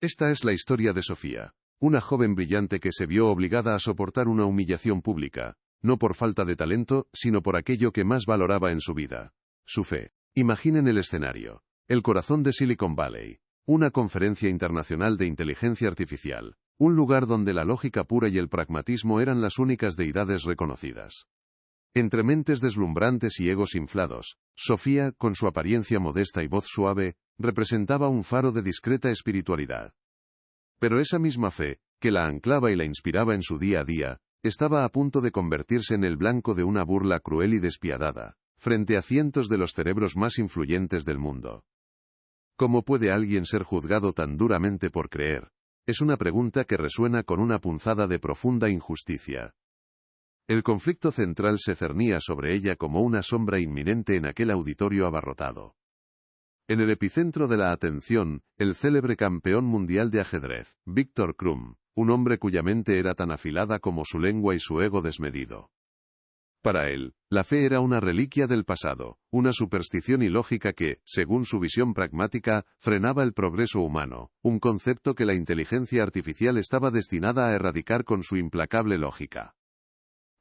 Esta es la historia de Sofía, una joven brillante que se vio obligada a soportar una humillación pública, no por falta de talento, sino por aquello que más valoraba en su vida: su fe. Imaginen el escenario: el corazón de Silicon Valley, una conferencia internacional de inteligencia artificial, un lugar donde la lógica pura y el pragmatismo eran las únicas deidades reconocidas. Entre mentes deslumbrantes y egos inflados, Sofía, con su apariencia modesta y voz suave, representaba un faro de discreta espiritualidad. Pero esa misma fe, que la anclaba y la inspiraba en su día a día, estaba a punto de convertirse en el blanco de una burla cruel y despiadada, frente a cientos de los cerebros más influyentes del mundo. ¿Cómo puede alguien ser juzgado tan duramente por creer? Es una pregunta que resuena con una punzada de profunda injusticia. El conflicto central se cernía sobre ella como una sombra inminente en aquel auditorio abarrotado. En el epicentro de la atención, el célebre campeón mundial de ajedrez, Viktor Krum, un hombre cuya mente era tan afilada como su lengua y su ego desmedido. Para él, la fe era una reliquia del pasado, una superstición ilógica que, según su visión pragmática, frenaba el progreso humano, un concepto que la inteligencia artificial estaba destinada a erradicar con su implacable lógica.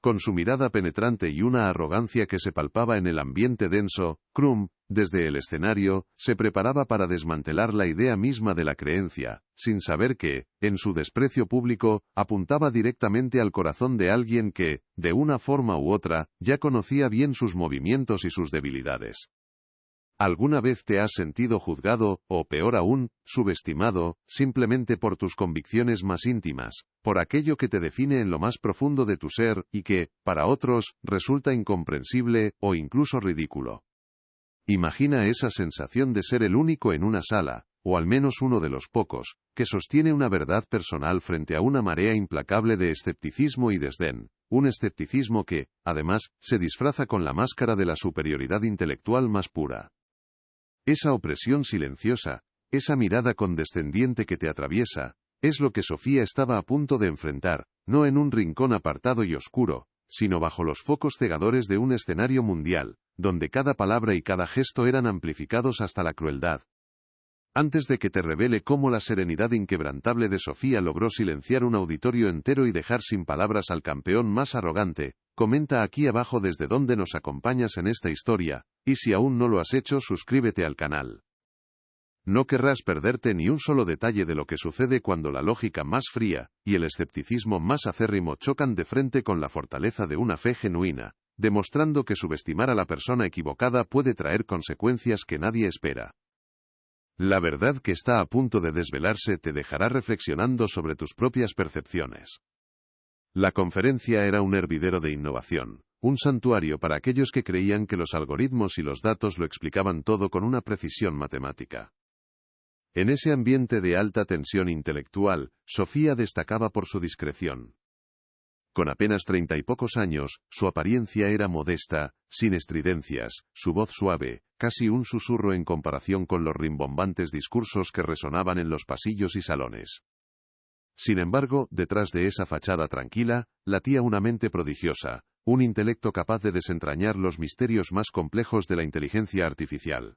Con su mirada penetrante y una arrogancia que se palpaba en el ambiente denso, Krum, desde el escenario, se preparaba para desmantelar la idea misma de la creencia, sin saber que, en su desprecio público, apuntaba directamente al corazón de alguien que, de una forma u otra, ya conocía bien sus movimientos y sus debilidades. ¿Alguna vez te has sentido juzgado, o peor aún, subestimado, simplemente por tus convicciones más íntimas, por aquello que te define en lo más profundo de tu ser, y que, para otros, resulta incomprensible, o incluso ridículo? Imagina esa sensación de ser el único en una sala, o al menos uno de los pocos, que sostiene una verdad personal frente a una marea implacable de escepticismo y desdén, un escepticismo que, además, se disfraza con la máscara de la superioridad intelectual más pura. Esa opresión silenciosa, esa mirada condescendiente que te atraviesa, es lo que Sofía estaba a punto de enfrentar, no en un rincón apartado y oscuro, sino bajo los focos cegadores de un escenario mundial, donde cada palabra y cada gesto eran amplificados hasta la crueldad. Antes de que te revele cómo la serenidad inquebrantable de Sofía logró silenciar un auditorio entero y dejar sin palabras al campeón más arrogante, comenta aquí abajo desde dónde nos acompañas en esta historia, y si aún no lo has hecho, suscríbete al canal. No querrás perderte ni un solo detalle de lo que sucede cuando la lógica más fría y el escepticismo más acérrimo chocan de frente con la fortaleza de una fe genuina, demostrando que subestimar a la persona equivocada puede traer consecuencias que nadie espera. La verdad que está a punto de desvelarse te dejará reflexionando sobre tus propias percepciones. La conferencia era un hervidero de innovación, un santuario para aquellos que creían que los algoritmos y los datos lo explicaban todo con una precisión matemática. En ese ambiente de alta tensión intelectual, Sofía destacaba por su discreción. Con apenas 30 y pocos años, su apariencia era modesta, sin estridencias, su voz suave, casi un susurro en comparación con los rimbombantes discursos que resonaban en los pasillos y salones. Sin embargo, detrás de esa fachada tranquila, latía una mente prodigiosa, un intelecto capaz de desentrañar los misterios más complejos de la inteligencia artificial.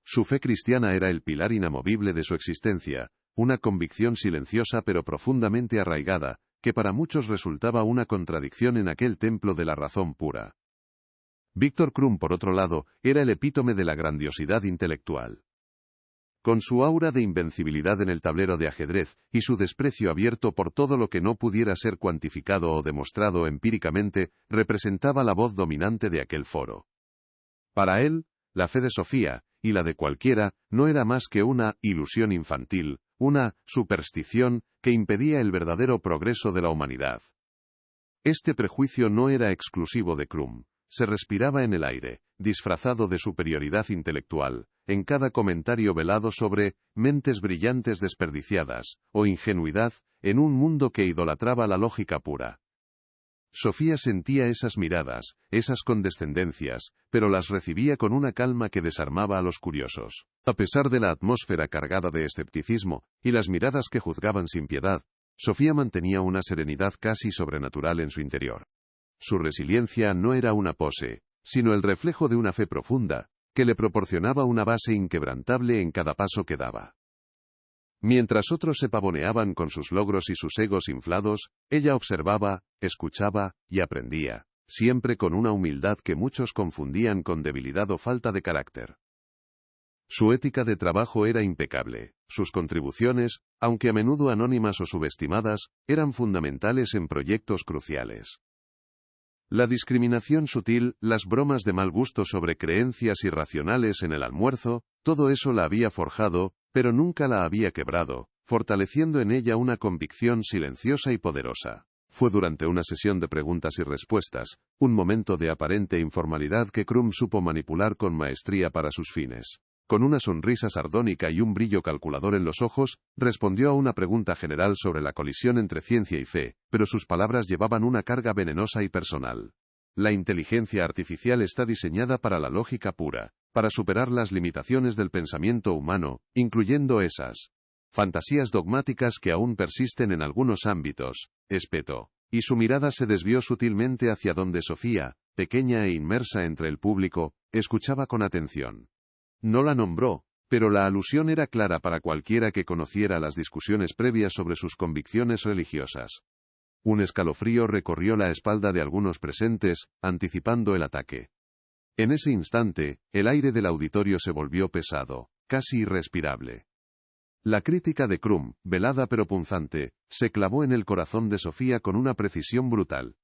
Su fe cristiana era el pilar inamovible de su existencia, una convicción silenciosa pero profundamente arraigada, que para muchos resultaba una contradicción en aquel templo de la razón pura. Viktor Krum, por otro lado, era el epítome de la grandiosidad intelectual. Con su aura de invencibilidad en el tablero de ajedrez, y su desprecio abierto por todo lo que no pudiera ser cuantificado o demostrado empíricamente, representaba la voz dominante de aquel foro. Para él, la fe de Sofía, y la de cualquiera, no era más que una ilusión infantil, una superstición que impedía el verdadero progreso de la humanidad. Este prejuicio no era exclusivo de Krum, se respiraba en el aire, disfrazado de superioridad intelectual, en cada comentario velado sobre mentes brillantes desperdiciadas, o ingenuidad, en un mundo que idolatraba la lógica pura. Sofía sentía esas miradas, esas condescendencias, pero las recibía con una calma que desarmaba a los curiosos. A pesar de la atmósfera cargada de escepticismo, y las miradas que juzgaban sin piedad, Sofía mantenía una serenidad casi sobrenatural en su interior. Su resiliencia no era una pose, sino el reflejo de una fe profunda, que le proporcionaba una base inquebrantable en cada paso que daba. Mientras otros se pavoneaban con sus logros y sus egos inflados, ella observaba, escuchaba y aprendía, siempre con una humildad que muchos confundían con debilidad o falta de carácter. Su ética de trabajo era impecable. Sus contribuciones, aunque a menudo anónimas o subestimadas, eran fundamentales en proyectos cruciales. La discriminación sutil, las bromas de mal gusto sobre creencias irracionales en el almuerzo, todo eso la había forjado, pero nunca la había quebrado, fortaleciendo en ella una convicción silenciosa y poderosa. Fue durante una sesión de preguntas y respuestas, un momento de aparente informalidad que Crum supo manipular con maestría para sus fines. Con una sonrisa sardónica y un brillo calculador en los ojos, respondió a una pregunta general sobre la colisión entre ciencia y fe, pero sus palabras llevaban una carga venenosa y personal. La inteligencia artificial está diseñada para la lógica pura, para superar las limitaciones del pensamiento humano, incluyendo esas fantasías dogmáticas que aún persisten en algunos ámbitos, espetó. Y su mirada se desvió sutilmente hacia donde Sofía, pequeña e inmersa entre el público, escuchaba con atención. No la nombró, pero la alusión era clara para cualquiera que conociera las discusiones previas sobre sus convicciones religiosas. Un escalofrío recorrió la espalda de algunos presentes, anticipando el ataque. En ese instante, el aire del auditorio se volvió pesado, casi irrespirable. La crítica de Crum, velada pero punzante, se clavó en el corazón de Sofía con una precisión brutal.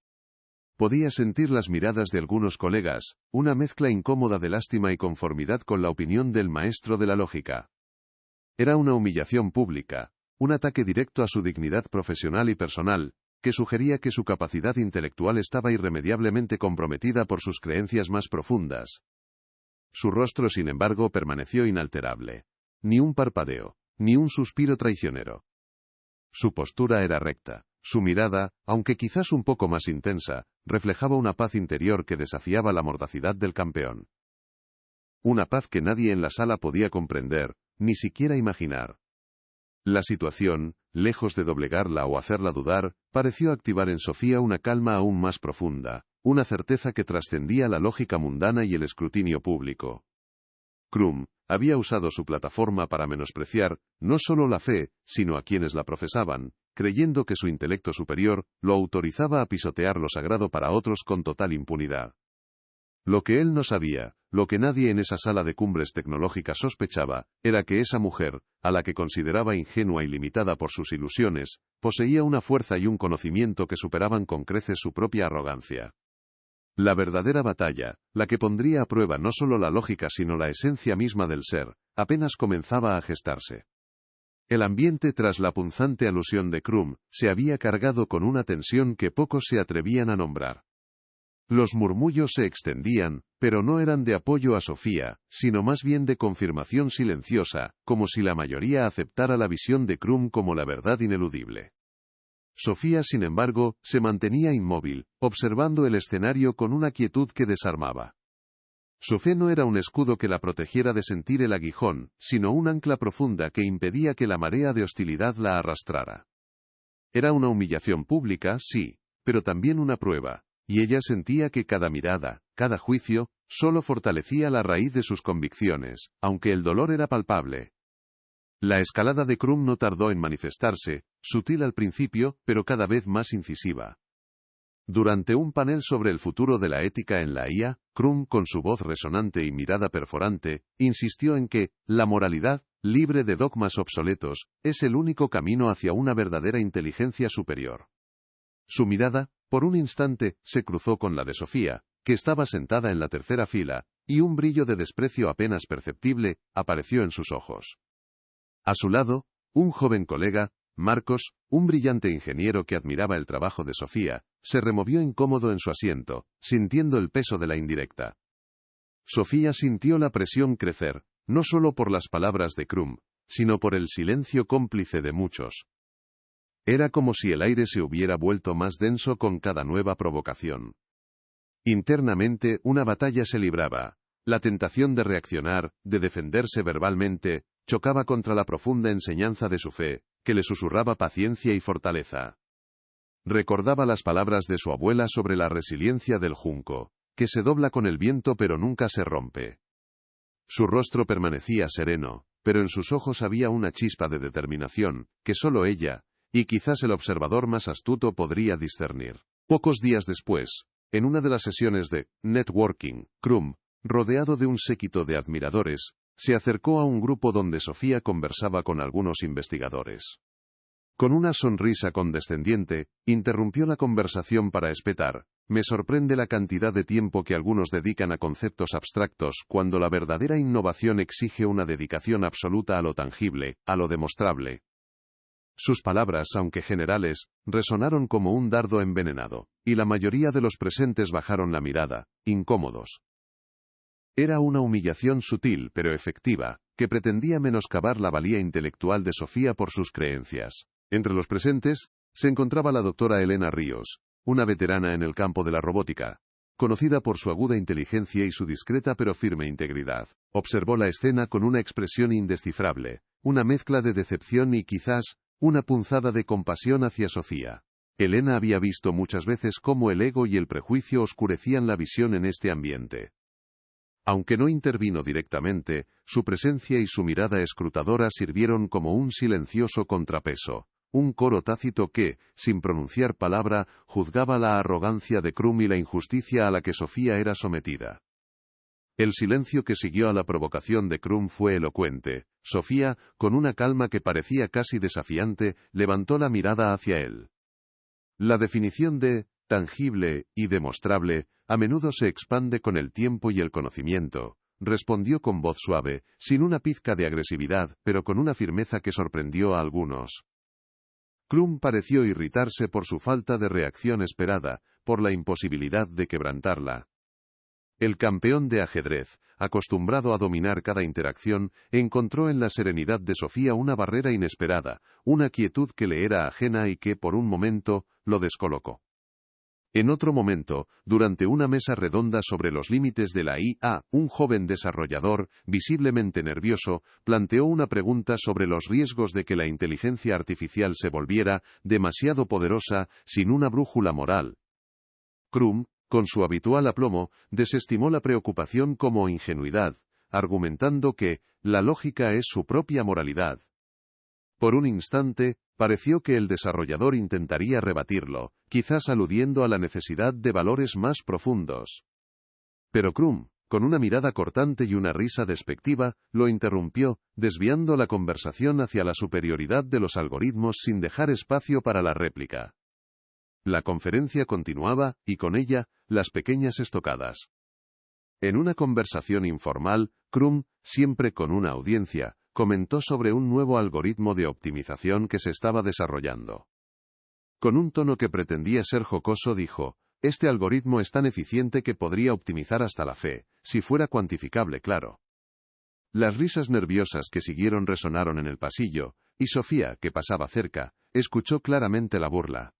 Podía sentir las miradas de algunos colegas, una mezcla incómoda de lástima y conformidad con la opinión del maestro de la lógica. Era una humillación pública, un ataque directo a su dignidad profesional y personal, que sugería que su capacidad intelectual estaba irremediablemente comprometida por sus creencias más profundas. Su rostro, sin embargo, permaneció inalterable. Ni un parpadeo, ni un suspiro traicionero. Su postura era recta. Su mirada, aunque quizás un poco más intensa, reflejaba una paz interior que desafiaba la mordacidad del campeón. Una paz que nadie en la sala podía comprender, ni siquiera imaginar. La situación, lejos de doblegarla o hacerla dudar, pareció activar en Sofía una calma aún más profunda, una certeza que trascendía la lógica mundana y el escrutinio público. Crum había usado su plataforma para menospreciar, no solo la fe, sino a quienes la profesaban, creyendo que su intelecto superior lo autorizaba a pisotear lo sagrado para otros con total impunidad. Lo que él no sabía, lo que nadie en esa sala de cumbres tecnológicas sospechaba, era que esa mujer, a la que consideraba ingenua y limitada por sus ilusiones, poseía una fuerza y un conocimiento que superaban con creces su propia arrogancia. La verdadera batalla, la que pondría a prueba no solo la lógica sino la esencia misma del ser, apenas comenzaba a gestarse. El ambiente tras la punzante alusión de Crum se había cargado con una tensión que pocos se atrevían a nombrar. Los murmullos se extendían, pero no eran de apoyo a Sofía, sino más bien de confirmación silenciosa, como si la mayoría aceptara la visión de Crum como la verdad ineludible. Sofía, sin embargo, se mantenía inmóvil, observando el escenario con una quietud que desarmaba. Su fe no era un escudo que la protegiera de sentir el aguijón, sino un ancla profunda que impedía que la marea de hostilidad la arrastrara. Era una humillación pública, sí, pero también una prueba, y ella sentía que cada mirada, cada juicio, solo fortalecía la raíz de sus convicciones, aunque el dolor era palpable. La escalada de Crum no tardó en manifestarse, sutil al principio, pero cada vez más incisiva. Durante un panel sobre el futuro de la ética en la IA, Crum, con su voz resonante y mirada perforante, insistió en que la moralidad, libre de dogmas obsoletos, es el único camino hacia una verdadera inteligencia superior. Su mirada, por un instante, se cruzó con la de Sofía, que estaba sentada en la tercera fila, y un brillo de desprecio apenas perceptible apareció en sus ojos. A su lado, un joven colega, Marcos, un brillante ingeniero que admiraba el trabajo de Sofía, se removió incómodo en su asiento, sintiendo el peso de la indirecta. Sofía sintió la presión crecer, no solo por las palabras de Crum, sino por el silencio cómplice de muchos. Era como si el aire se hubiera vuelto más denso con cada nueva provocación. Internamente, una batalla se libraba. La tentación de reaccionar, de defenderse verbalmente, chocaba contra la profunda enseñanza de su fe, que le susurraba paciencia y fortaleza. Recordaba las palabras de su abuela sobre la resiliencia del junco, que se dobla con el viento pero nunca se rompe. Su rostro permanecía sereno, pero en sus ojos había una chispa de determinación, que solo ella, y quizás el observador más astuto podría discernir. Pocos días después, en una de las sesiones de networking, Krum, rodeado de un séquito de admiradores, se acercó a un grupo donde Sofía conversaba con algunos investigadores. Con una sonrisa condescendiente, interrumpió la conversación para espetar: «Me sorprende la cantidad de tiempo que algunos dedican a conceptos abstractos cuando la verdadera innovación exige una dedicación absoluta a lo tangible, a lo demostrable». Sus palabras, aunque generales, resonaron como un dardo envenenado, y la mayoría de los presentes bajaron la mirada, incómodos. Era una humillación sutil pero efectiva, que pretendía menoscabar la valía intelectual de Sofía por sus creencias. Entre los presentes, se encontraba la doctora Elena Ríos, una veterana en el campo de la robótica, conocida por su aguda inteligencia y su discreta pero firme integridad. Observó la escena con una expresión indescifrable, una mezcla de decepción y quizás una punzada de compasión hacia Sofía. Elena había visto muchas veces cómo el ego y el prejuicio oscurecían la visión en este ambiente. Aunque no intervino directamente, su presencia y su mirada escrutadora sirvieron como un silencioso contrapeso, un coro tácito que, sin pronunciar palabra, juzgaba la arrogancia de Krum y la injusticia a la que Sofía era sometida. El silencio que siguió a la provocación de Krum fue elocuente. Sofía, con una calma que parecía casi desafiante, levantó la mirada hacia él. La definición de tangible y demostrable a menudo se expande con el tiempo y el conocimiento, respondió con voz suave, sin una pizca de agresividad, pero con una firmeza que sorprendió a algunos. Krum pareció irritarse por su falta de reacción esperada, por la imposibilidad de quebrantarla. El campeón de ajedrez, acostumbrado a dominar cada interacción, encontró en la serenidad de Sofía una barrera inesperada, una quietud que le era ajena y que, por un momento, lo descolocó. En otro momento, durante una mesa redonda sobre los límites de la IA, un joven desarrollador, visiblemente nervioso, planteó una pregunta sobre los riesgos de que la inteligencia artificial se volviera demasiado poderosa sin una brújula moral. Krum, con su habitual aplomo, desestimó la preocupación como ingenuidad, argumentando que la lógica es su propia moralidad. Por un instante, pareció que el desarrollador intentaría rebatirlo, quizás aludiendo a la necesidad de valores más profundos. Pero Krum, con una mirada cortante y una risa despectiva, lo interrumpió, desviando la conversación hacia la superioridad de los algoritmos sin dejar espacio para la réplica. La conferencia continuaba, y con ella, las pequeñas estocadas. En una conversación informal, Krum, siempre con una audiencia, comentó sobre un nuevo algoritmo de optimización que se estaba desarrollando. Con un tono que pretendía ser jocoso dijo: «Este algoritmo es tan eficiente que podría optimizar hasta la fe, si fuera cuantificable, claro». Las risas nerviosas que siguieron resonaron en el pasillo, y Sofía, que pasaba cerca, escuchó claramente la burla.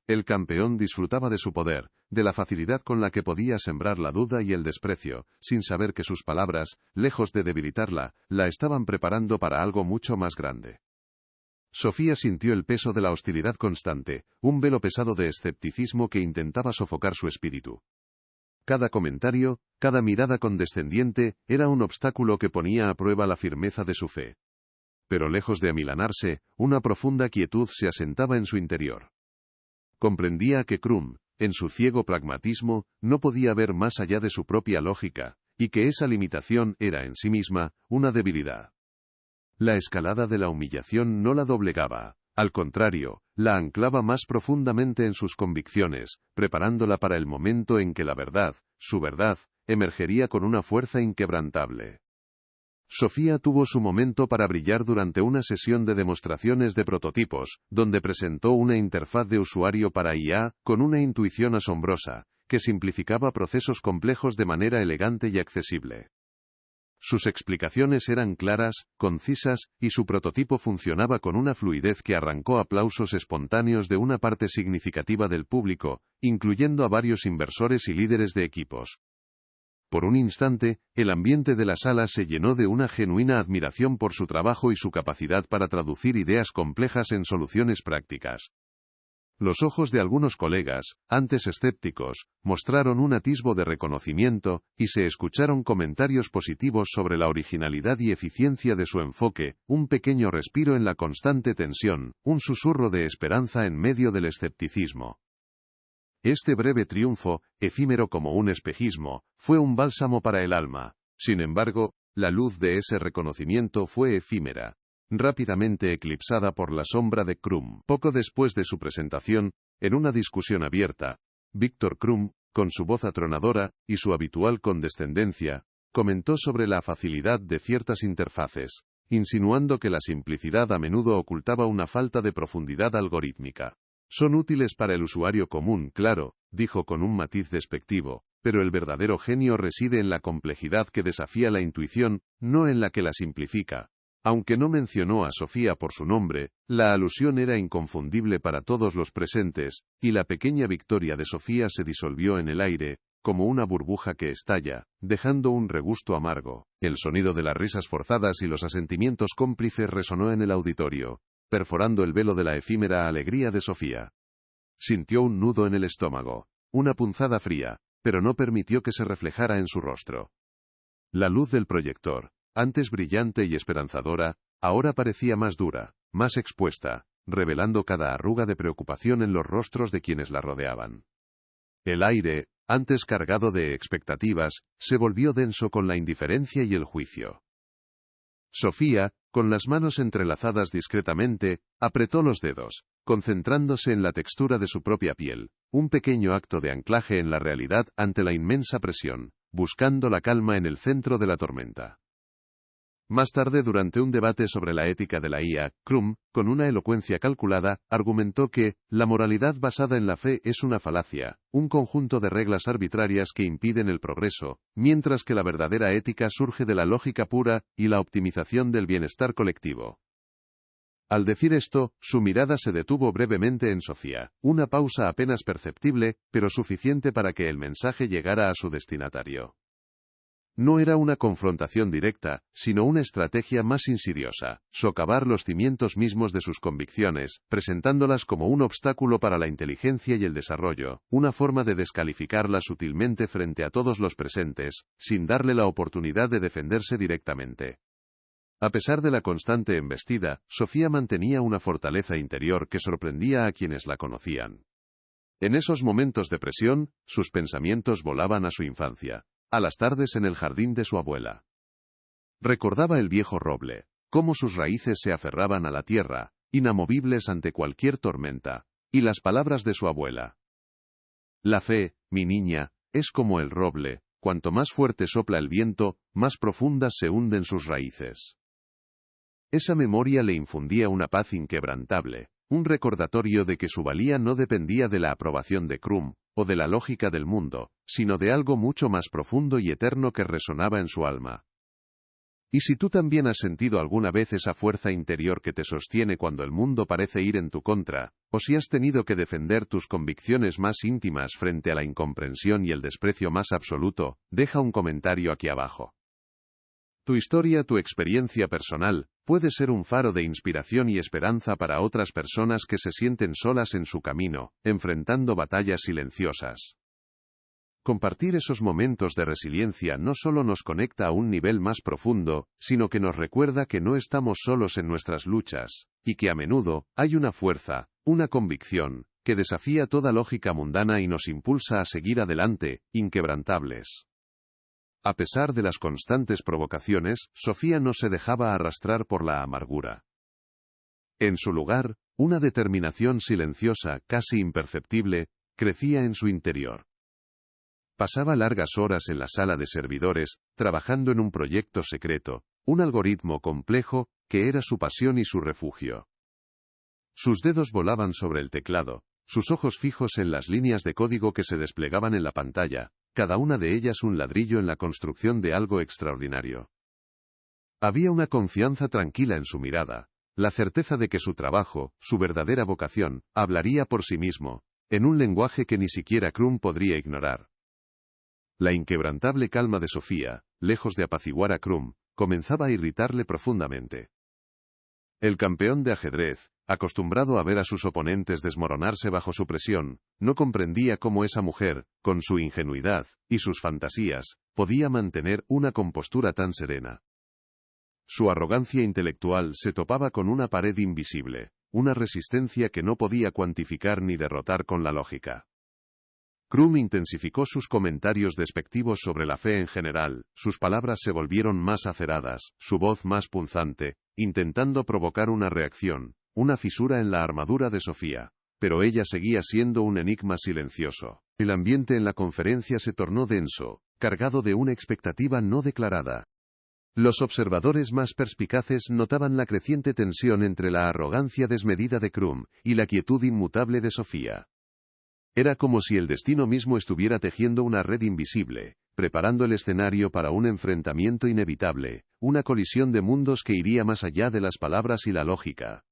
El campeón disfrutaba de su poder, de la facilidad con la que podía sembrar la duda y el desprecio, sin saber que sus palabras, lejos de debilitarla, la estaban preparando para algo mucho más grande. Sofía sintió el peso de la hostilidad constante, un velo pesado de escepticismo que intentaba sofocar su espíritu. Cada comentario, cada mirada condescendiente, era un obstáculo que ponía a prueba la firmeza de su fe. Pero lejos de amilanarse, una profunda quietud se asentaba en su interior. Comprendía que Krum, en su ciego pragmatismo, no podía ver más allá de su propia lógica, y que esa limitación era en sí misma una debilidad. La escalada de la humillación no la doblegaba, al contrario, la anclaba más profundamente en sus convicciones, preparándola para el momento en que la verdad, su verdad, emergería con una fuerza inquebrantable. Sofía tuvo su momento para brillar durante una sesión de demostraciones de prototipos, donde presentó una interfaz de usuario para IA, con una intuición asombrosa, que simplificaba procesos complejos de manera elegante y accesible. Sus explicaciones eran claras, concisas, y su prototipo funcionaba con una fluidez que arrancó aplausos espontáneos de una parte significativa del público, incluyendo a varios inversores y líderes de equipos. Por un instante, el ambiente de la sala se llenó de una genuina admiración por su trabajo y su capacidad para traducir ideas complejas en soluciones prácticas. Los ojos de algunos colegas, antes escépticos, mostraron un atisbo de reconocimiento, y se escucharon comentarios positivos sobre la originalidad y eficiencia de su enfoque, un pequeño respiro en la constante tensión, un susurro de esperanza en medio del escepticismo. Este breve triunfo, efímero como un espejismo, fue un bálsamo para el alma. Sin embargo, la luz de ese reconocimiento fue efímera, rápidamente eclipsada por la sombra de Krum. Poco después de su presentación, en una discusión abierta, Viktor Krum, con su voz atronadora y su habitual condescendencia, comentó sobre la facilidad de ciertas interfaces, insinuando que la simplicidad a menudo ocultaba una falta de profundidad algorítmica. Son útiles para el usuario común, claro, dijo con un matiz despectivo, pero el verdadero genio reside en la complejidad que desafía la intuición, no en la que la simplifica. Aunque no mencionó a Sofía por su nombre, la alusión era inconfundible para todos los presentes, y la pequeña victoria de Sofía se disolvió en el aire, como una burbuja que estalla, dejando un regusto amargo. El sonido de las risas forzadas y los asentimientos cómplices resonó en el auditorio, perforando el velo de la efímera alegría de Sofía. Sintió un nudo en el estómago, una punzada fría, pero no permitió que se reflejara en su rostro. La luz del proyector, antes brillante y esperanzadora, ahora parecía más dura, más expuesta, revelando cada arruga de preocupación en los rostros de quienes la rodeaban. El aire, antes cargado de expectativas, se volvió denso con la indiferencia y el juicio. Sofía, con las manos entrelazadas discretamente, apretó los dedos, concentrándose en la textura de su propia piel, un pequeño acto de anclaje en la realidad ante la inmensa presión, buscando la calma en el centro de la tormenta. Más tarde, durante un debate sobre la ética de la IA, Krum, con una elocuencia calculada, argumentó que la moralidad basada en la fe es una falacia, un conjunto de reglas arbitrarias que impiden el progreso, mientras que la verdadera ética surge de la lógica pura y la optimización del bienestar colectivo. Al decir esto, su mirada se detuvo brevemente en Sofía, una pausa apenas perceptible, pero suficiente para que el mensaje llegara a su destinatario. No era una confrontación directa, sino una estrategia más insidiosa, socavar los cimientos mismos de sus convicciones, presentándolas como un obstáculo para la inteligencia y el desarrollo, una forma de descalificarlas sutilmente frente a todos los presentes, sin darle la oportunidad de defenderse directamente. A pesar de la constante embestida, Sofía mantenía una fortaleza interior que sorprendía a quienes la conocían. En esos momentos de presión, sus pensamientos volaban a su infancia, a las tardes en el jardín de su abuela. Recordaba el viejo roble, cómo sus raíces se aferraban a la tierra, inamovibles ante cualquier tormenta, y las palabras de su abuela. La fe, mi niña, es como el roble, cuanto más fuerte sopla el viento, más profundas se hunden sus raíces. Esa memoria le infundía una paz inquebrantable, un recordatorio de que su valía no dependía de la aprobación de Krum, o de la lógica del mundo, sino de algo mucho más profundo y eterno que resonaba en su alma. Y si tú también has sentido alguna vez esa fuerza interior que te sostiene cuando el mundo parece ir en tu contra, o si has tenido que defender tus convicciones más íntimas frente a la incomprensión y el desprecio más absoluto, deja un comentario aquí abajo. Tu historia, tu experiencia personal, puede ser un faro de inspiración y esperanza para otras personas que se sienten solas en su camino, enfrentando batallas silenciosas. Compartir esos momentos de resiliencia no solo nos conecta a un nivel más profundo, sino que nos recuerda que no estamos solos en nuestras luchas, y que a menudo hay una fuerza, una convicción, que desafía toda lógica mundana y nos impulsa a seguir adelante, inquebrantables. A pesar de las constantes provocaciones, Sofía no se dejaba arrastrar por la amargura. En su lugar, una determinación silenciosa, casi imperceptible, crecía en su interior. Pasaba largas horas en la sala de servidores, trabajando en un proyecto secreto, un algoritmo complejo, que era su pasión y su refugio. Sus dedos volaban sobre el teclado, sus ojos fijos en las líneas de código que se desplegaban en la pantalla, cada una de ellas un ladrillo en la construcción de algo extraordinario. Había una confianza tranquila en su mirada, la certeza de que su trabajo, su verdadera vocación, hablaría por sí mismo, en un lenguaje que ni siquiera Krum podría ignorar. La inquebrantable calma de Sofía, lejos de apaciguar a Krum, comenzaba a irritarle profundamente. El campeón de ajedrez, acostumbrado a ver a sus oponentes desmoronarse bajo su presión, no comprendía cómo esa mujer, con su ingenuidad y sus fantasías, podía mantener una compostura tan serena. Su arrogancia intelectual se topaba con una pared invisible, una resistencia que no podía cuantificar ni derrotar con la lógica. Krum intensificó sus comentarios despectivos sobre la fe en general, sus palabras se volvieron más aceradas, su voz más punzante, intentando provocar una reacción, una fisura en la armadura de Sofía. Pero ella seguía siendo un enigma silencioso. El ambiente en la conferencia se tornó denso, cargado de una expectativa no declarada. Los observadores más perspicaces notaban la creciente tensión entre la arrogancia desmedida de Krum y la quietud inmutable de Sofía. Era como si el destino mismo estuviera tejiendo una red invisible, preparando el escenario para un enfrentamiento inevitable, una colisión de mundos que iría más allá de las palabras y la lógica.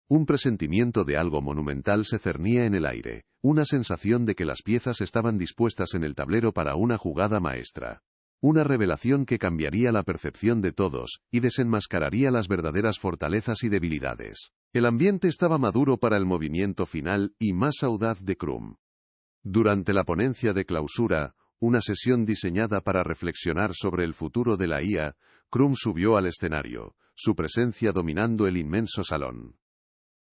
Un presentimiento de algo monumental se cernía en el aire, una sensación de que las piezas estaban dispuestas en el tablero para una jugada maestra. Una revelación que cambiaría la percepción de todos, y desenmascararía las verdaderas fortalezas y debilidades. El ambiente estaba maduro para el movimiento final y más audaz de Krum. Durante la ponencia de clausura, una sesión diseñada para reflexionar sobre el futuro de la IA, Krum subió al escenario, su presencia dominando el inmenso salón.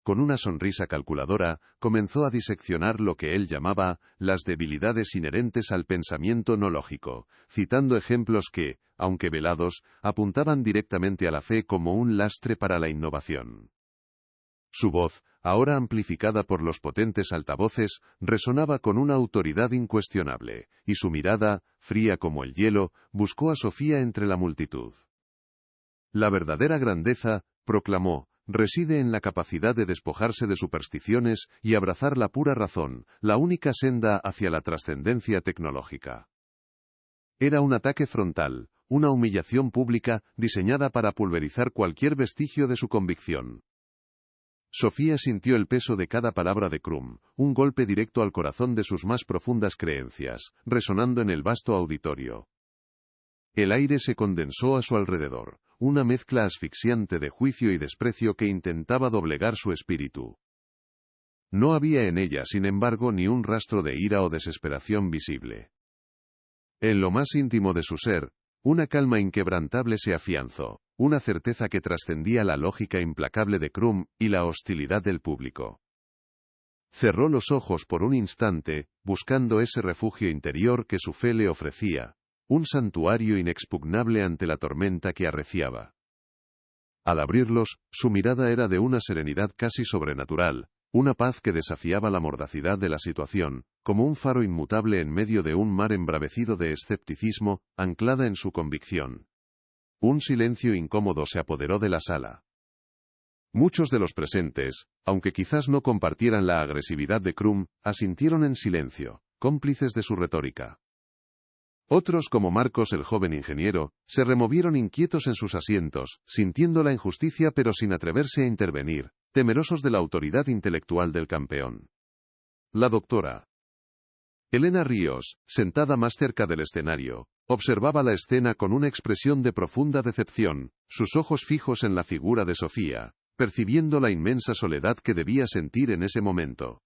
Con una sonrisa calculadora, comenzó a diseccionar lo que él llamaba las debilidades inherentes al pensamiento no lógico, citando ejemplos que, aunque velados, apuntaban directamente a la fe como un lastre para la innovación. Su voz, ahora amplificada por los potentes altavoces, resonaba con una autoridad incuestionable, y su mirada, fría como el hielo, buscó a Sofía entre la multitud. La verdadera grandeza, proclamó, reside en la capacidad de despojarse de supersticiones y abrazar la pura razón, la única senda hacia la trascendencia tecnológica. Era un ataque frontal, una humillación pública diseñada para pulverizar cualquier vestigio de su convicción. Sofía sintió el peso de cada palabra de Krum, un golpe directo al corazón de sus más profundas creencias, resonando en el vasto auditorio. El aire se condensó a su alrededor, una mezcla asfixiante de juicio y desprecio que intentaba doblegar su espíritu. No había en ella, sin embargo, ni un rastro de ira o desesperación visible. En lo más íntimo de su ser, una calma inquebrantable se afianzó, una certeza que trascendía la lógica implacable de Krum y la hostilidad del público. Cerró los ojos por un instante, buscando ese refugio interior que su fe le ofrecía, un santuario inexpugnable ante la tormenta que arreciaba. Al abrirlos, su mirada era de una serenidad casi sobrenatural, una paz que desafiaba la mordacidad de la situación, como un faro inmutable en medio de un mar embravecido de escepticismo, anclada en su convicción. Un silencio incómodo se apoderó de la sala. Muchos de los presentes, aunque quizás no compartieran la agresividad de Krum, asintieron en silencio, cómplices de su retórica. Otros, como Marcos el joven ingeniero, se removieron inquietos en sus asientos, sintiendo la injusticia pero sin atreverse a intervenir, temerosos de la autoridad intelectual del campeón. La doctora Elena Ríos, sentada más cerca del escenario, observaba la escena con una expresión de profunda decepción, sus ojos fijos en la figura de Sofía, percibiendo la inmensa soledad que debía sentir en ese momento.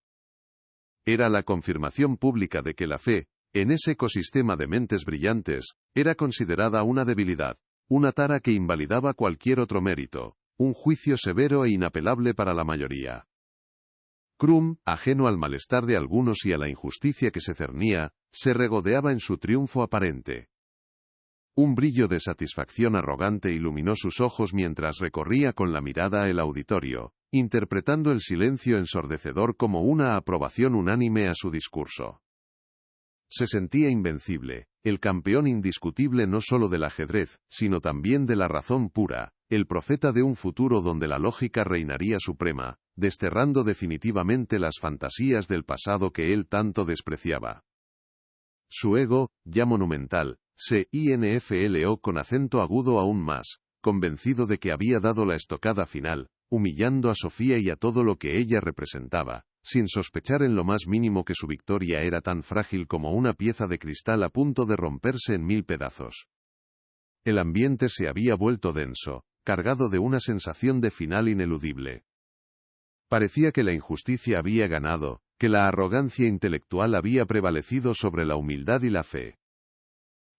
Era la confirmación pública de que la fe, en ese ecosistema de mentes brillantes, era considerada una debilidad, una tara que invalidaba cualquier otro mérito, un juicio severo e inapelable para la mayoría. Krum, ajeno al malestar de algunos y a la injusticia que se cernía, se regodeaba en su triunfo aparente. Un brillo de satisfacción arrogante iluminó sus ojos mientras recorría con la mirada el auditorio, interpretando el silencio ensordecedor como una aprobación unánime a su discurso. Se sentía invencible, el campeón indiscutible no solo del ajedrez, sino también de la razón pura, el profeta de un futuro donde la lógica reinaría suprema, desterrando definitivamente las fantasías del pasado que él tanto despreciaba. Su ego, ya monumental, se infló con acento agudo aún más, convencido de que había dado la estocada final, humillando a Sofía y a todo lo que ella representaba, sin sospechar en lo más mínimo que su victoria era tan frágil como una pieza de cristal a punto de romperse en 1000 pedazos. El ambiente se había vuelto denso, cargado de una sensación de final ineludible. Parecía que la injusticia había ganado, que la arrogancia intelectual había prevalecido sobre la humildad y la fe.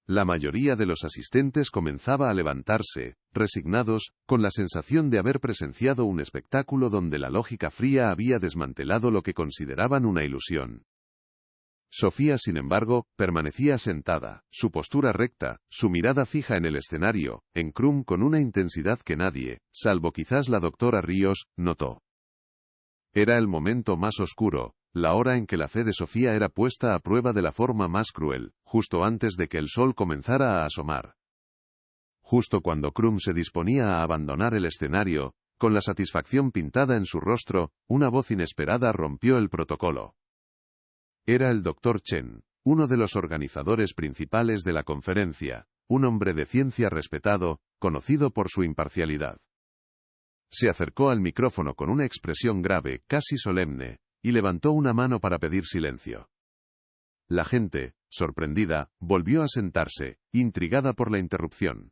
La mayoría de los asistentes comenzaba a levantarse, resignados, con la sensación de haber presenciado un espectáculo donde la lógica fría había desmantelado lo que consideraban una ilusión. Sofía, sin embargo, permanecía sentada, su postura recta, su mirada fija en el escenario, en Krum con una intensidad que nadie, salvo quizás la doctora Ríos, notó. Era el momento más oscuro, la hora en que la fe de Sofía era puesta a prueba de la forma más cruel, justo antes de que el sol comenzara a asomar. Justo cuando Krum se disponía a abandonar el escenario, con la satisfacción pintada en su rostro, una voz inesperada rompió el protocolo. Era el Dr. Chen, uno de los organizadores principales de la conferencia, un hombre de ciencia respetado, conocido por su imparcialidad. Se acercó al micrófono con una expresión grave, casi solemne, y levantó una mano para pedir silencio. La gente, sorprendida, volvió a sentarse, intrigada por la interrupción.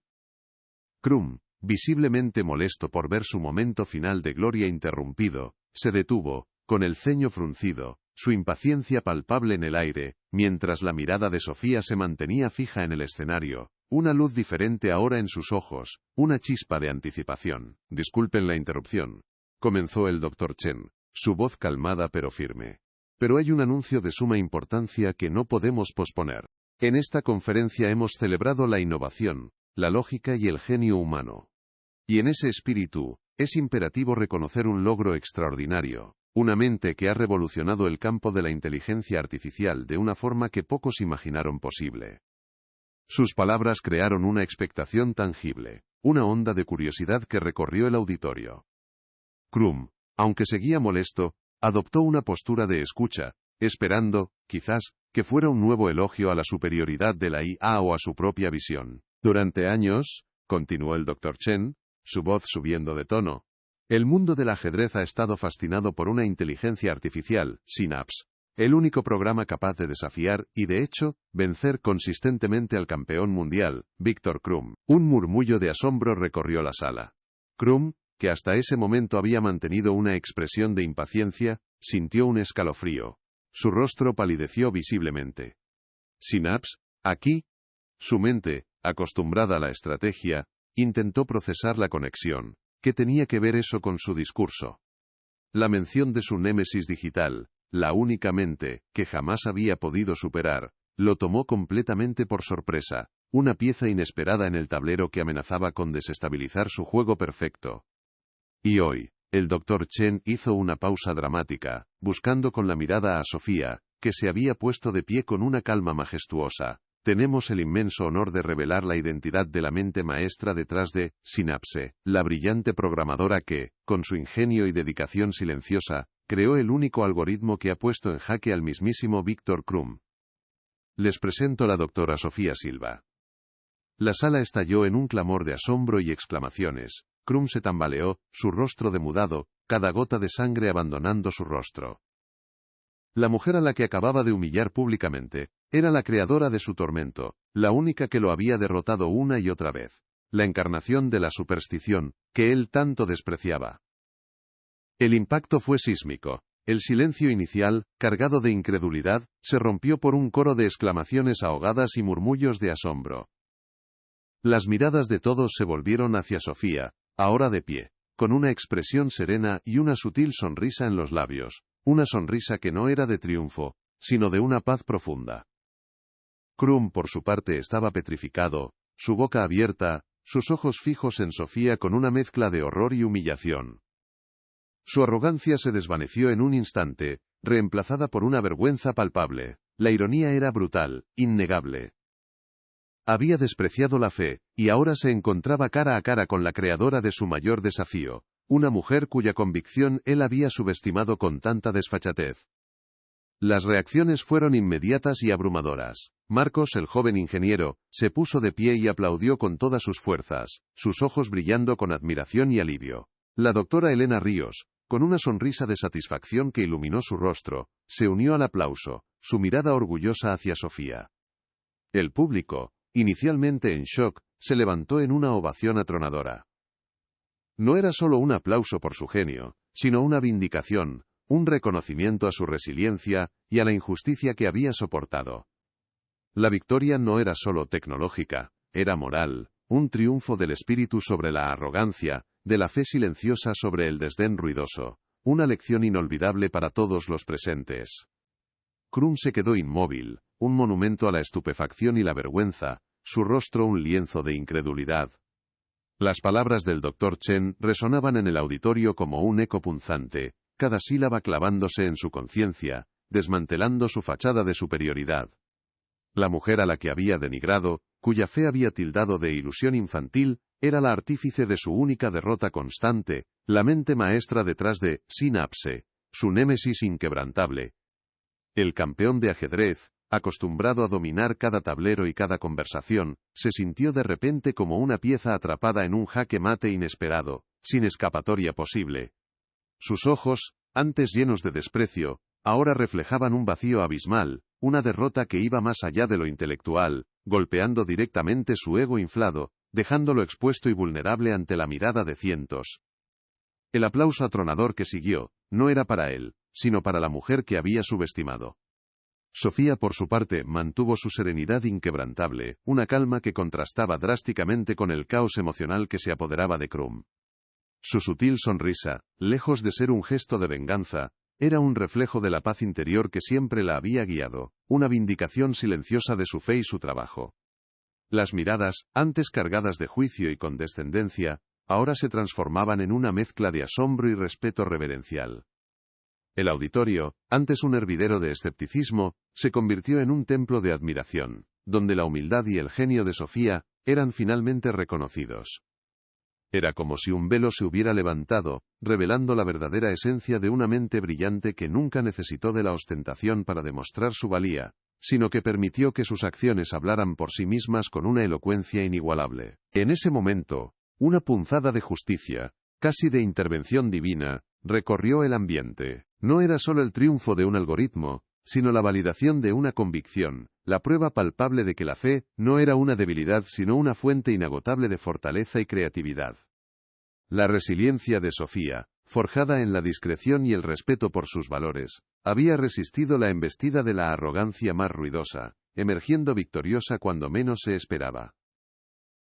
Krum, visiblemente molesto por ver su momento final de gloria interrumpido, se detuvo, con el ceño fruncido, su impaciencia palpable en el aire, mientras la mirada de Sofía se mantenía fija en el escenario, una luz diferente ahora en sus ojos, una chispa de anticipación. Disculpen la interrupción, comenzó el Dr. Chen, su voz calmada pero firme. Pero hay un anuncio de suma importancia que no podemos posponer. En esta conferencia hemos celebrado la innovación, la lógica y el genio humano. Y en ese espíritu, es imperativo reconocer un logro extraordinario. Una mente que ha revolucionado el campo de la inteligencia artificial de una forma que pocos imaginaron posible. Sus palabras crearon una expectación tangible, una onda de curiosidad que recorrió el auditorio. Krum, aunque seguía molesto, adoptó una postura de escucha, esperando, quizás, que fuera un nuevo elogio a la superioridad de la IA o a su propia visión. Durante años, continuó el Dr. Chen, su voz subiendo de tono, el mundo del ajedrez ha estado fascinado por una inteligencia artificial, Synapse, el único programa capaz de desafiar y, de hecho, vencer consistentemente al campeón mundial, Viktor Krum. Un murmullo de asombro recorrió la sala. Krum, que hasta ese momento había mantenido una expresión de impaciencia, sintió un escalofrío. Su rostro palideció visiblemente. ¿Synapse? ¿Aquí? Su mente, acostumbrada a la estrategia, intentó procesar la conexión. ¿Qué tenía que ver eso con su discurso? La mención de su némesis digital, la única mente, que jamás había podido superar, lo tomó completamente por sorpresa, una pieza inesperada en el tablero que amenazaba con desestabilizar su juego perfecto. Y hoy, el Dr. Chen hizo una pausa dramática, buscando con la mirada a Sofía, que se había puesto de pie con una calma majestuosa. Tenemos el inmenso honor de revelar la identidad de la mente maestra detrás de Synapse, la brillante programadora que, con su ingenio y dedicación silenciosa, creó el único algoritmo que ha puesto en jaque al mismísimo Viktor Krum. Les presento a la doctora Sofía Silva. La sala estalló en un clamor de asombro y exclamaciones. Krum se tambaleó, su rostro demudado, cada gota de sangre abandonando su rostro. La mujer a la que acababa de humillar públicamente, era la creadora de su tormento, la única que lo había derrotado una y otra vez. La encarnación de la superstición, que él tanto despreciaba. El impacto fue sísmico. El silencio inicial, cargado de incredulidad, se rompió por un coro de exclamaciones ahogadas y murmullos de asombro. Las miradas de todos se volvieron hacia Sofía, ahora de pie, con una expresión serena y una sutil sonrisa en los labios, una sonrisa que no era de triunfo, sino de una paz profunda. Krum, por su parte, estaba petrificado, su boca abierta, sus ojos fijos en Sofía con una mezcla de horror y humillación. Su arrogancia se desvaneció en un instante, reemplazada por una vergüenza palpable. La ironía era brutal, innegable. Había despreciado la fe, y ahora se encontraba cara a cara con la creadora de su mayor desafío, una mujer cuya convicción él había subestimado con tanta desfachatez. Las reacciones fueron inmediatas y abrumadoras. Marcos, el joven ingeniero, se puso de pie y aplaudió con todas sus fuerzas, sus ojos brillando con admiración y alivio. La doctora Elena Ríos, con una sonrisa de satisfacción que iluminó su rostro, se unió al aplauso, su mirada orgullosa hacia Sofía. El público, inicialmente en shock, se levantó en una ovación atronadora. No era solo un aplauso por su genio, sino una vindicación, un reconocimiento a su resiliencia y a la injusticia que había soportado. La victoria no era solo tecnológica, era moral, un triunfo del espíritu sobre la arrogancia, de la fe silenciosa sobre el desdén ruidoso, una lección inolvidable para todos los presentes. Krum se quedó inmóvil, un monumento a la estupefacción y la vergüenza, su rostro un lienzo de incredulidad. Las palabras del Dr. Chen resonaban en el auditorio como un eco punzante, cada sílaba clavándose en su conciencia, desmantelando su fachada de superioridad. La mujer a la que había denigrado, cuya fe había tildado de ilusión infantil, era la artífice de su única derrota constante, la mente maestra detrás de Synapse, su némesis inquebrantable. El campeón de ajedrez, acostumbrado a dominar cada tablero y cada conversación, se sintió de repente como una pieza atrapada en un jaque mate inesperado, sin escapatoria posible. Sus ojos, antes llenos de desprecio, ahora reflejaban un vacío abismal, una derrota que iba más allá de lo intelectual, golpeando directamente su ego inflado, dejándolo expuesto y vulnerable ante la mirada de cientos. El aplauso atronador que siguió, no era para él, sino para la mujer que había subestimado. Sofía, por su parte, mantuvo su serenidad inquebrantable, una calma que contrastaba drásticamente con el caos emocional que se apoderaba de Krum. Su sutil sonrisa, lejos de ser un gesto de venganza, era un reflejo de la paz interior que siempre la había guiado, una vindicación silenciosa de su fe y su trabajo. Las miradas, antes cargadas de juicio y condescendencia, ahora se transformaban en una mezcla de asombro y respeto reverencial. El auditorio, antes un hervidero de escepticismo, se convirtió en un templo de admiración, donde la humildad y el genio de Sofía eran finalmente reconocidos. Era como si un velo se hubiera levantado, revelando la verdadera esencia de una mente brillante que nunca necesitó de la ostentación para demostrar su valía, sino que permitió que sus acciones hablaran por sí mismas con una elocuencia inigualable. En ese momento, una punzada de justicia, casi de intervención divina, recorrió el ambiente. No era solo el triunfo de un algoritmo, sino la validación de una convicción, la prueba palpable de que la fe no era una debilidad sino una fuente inagotable de fortaleza y creatividad. La resiliencia de Sofía, forjada en la discreción y el respeto por sus valores, había resistido la embestida de la arrogancia más ruidosa, emergiendo victoriosa cuando menos se esperaba.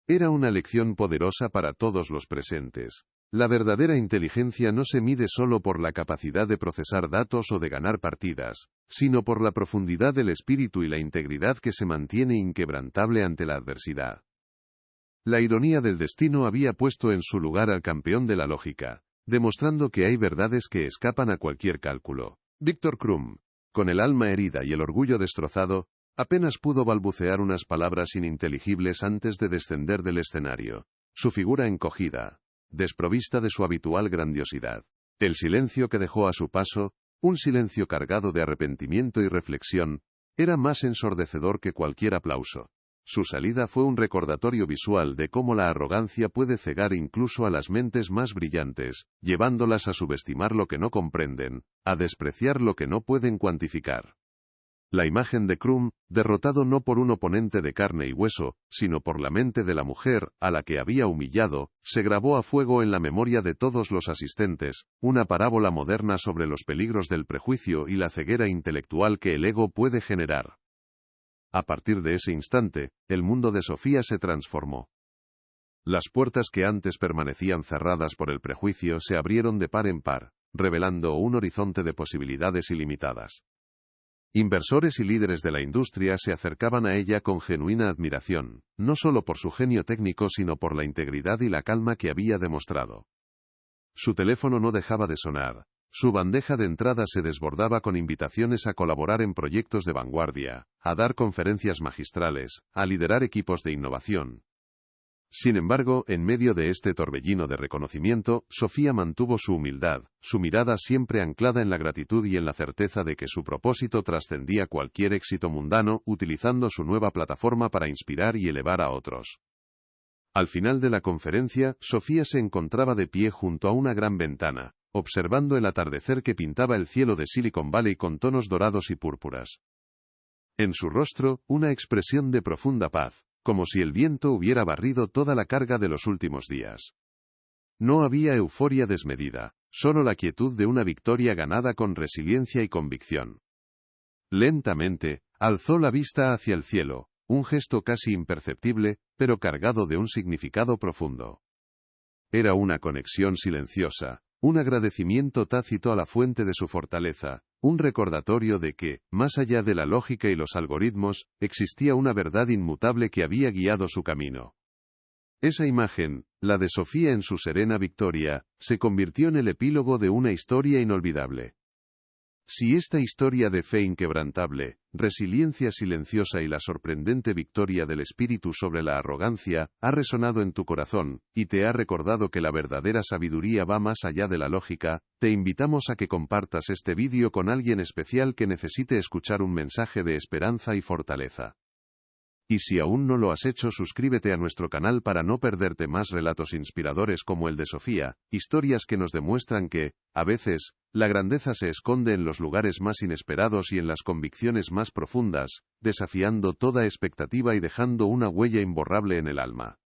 Era una lección poderosa para todos los presentes. La verdadera inteligencia no se mide solo por la capacidad de procesar datos o de ganar partidas, sino por la profundidad del espíritu y la integridad que se mantiene inquebrantable ante la adversidad. La ironía del destino había puesto en su lugar al campeón de la lógica, demostrando que hay verdades que escapan a cualquier cálculo. Viktor Krum, con el alma herida y el orgullo destrozado, apenas pudo balbucear unas palabras ininteligibles antes de descender del escenario. Su figura encogida, desprovista de su habitual grandiosidad. El silencio que dejó a su paso, un silencio cargado de arrepentimiento y reflexión, era más ensordecedor que cualquier aplauso. Su salida fue un recordatorio visual de cómo la arrogancia puede cegar incluso a las mentes más brillantes, llevándolas a subestimar lo que no comprenden, a despreciar lo que no pueden cuantificar. La imagen de Krum, derrotado no por un oponente de carne y hueso, sino por la mente de la mujer, a la que había humillado, se grabó a fuego en la memoria de todos los asistentes, una parábola moderna sobre los peligros del prejuicio y la ceguera intelectual que el ego puede generar. A partir de ese instante, el mundo de Sofía se transformó. Las puertas que antes permanecían cerradas por el prejuicio se abrieron de par en par, revelando un horizonte de posibilidades ilimitadas. Inversores y líderes de la industria se acercaban a ella con genuina admiración, no solo por su genio técnico sino por la integridad y la calma que había demostrado. Su teléfono no dejaba de sonar, su bandeja de entrada se desbordaba con invitaciones a colaborar en proyectos de vanguardia, a dar conferencias magistrales, a liderar equipos de innovación. Sin embargo, en medio de este torbellino de reconocimiento, Sofía mantuvo su humildad, su mirada siempre anclada en la gratitud y en la certeza de que su propósito trascendía cualquier éxito mundano, utilizando su nueva plataforma para inspirar y elevar a otros. Al final de la conferencia, Sofía se encontraba de pie junto a una gran ventana, observando el atardecer que pintaba el cielo de Silicon Valley con tonos dorados y púrpuras. En su rostro, una expresión de profunda paz, como si el viento hubiera barrido toda la carga de los últimos días. No había euforia desmedida, solo la quietud de una victoria ganada con resiliencia y convicción. Lentamente, alzó la vista hacia el cielo, un gesto casi imperceptible, pero cargado de un significado profundo. Era una conexión silenciosa, un agradecimiento tácito a la fuente de su fortaleza, un recordatorio de que, más allá de la lógica y los algoritmos, existía una verdad inmutable que había guiado su camino. Esa imagen, la de Sofía en su serena victoria, se convirtió en el epílogo de una historia inolvidable. Si esta historia de fe inquebrantable, resiliencia silenciosa y la sorprendente victoria del espíritu sobre la arrogancia, ha resonado en tu corazón, y te ha recordado que la verdadera sabiduría va más allá de la lógica, te invitamos a que compartas este vídeo con alguien especial que necesite escuchar un mensaje de esperanza y fortaleza. Y si aún no lo has hecho, suscríbete a nuestro canal para no perderte más relatos inspiradores como el de Sofía, historias que nos demuestran que, a veces, la grandeza se esconde en los lugares más inesperados y en las convicciones más profundas, desafiando toda expectativa y dejando una huella imborrable en el alma.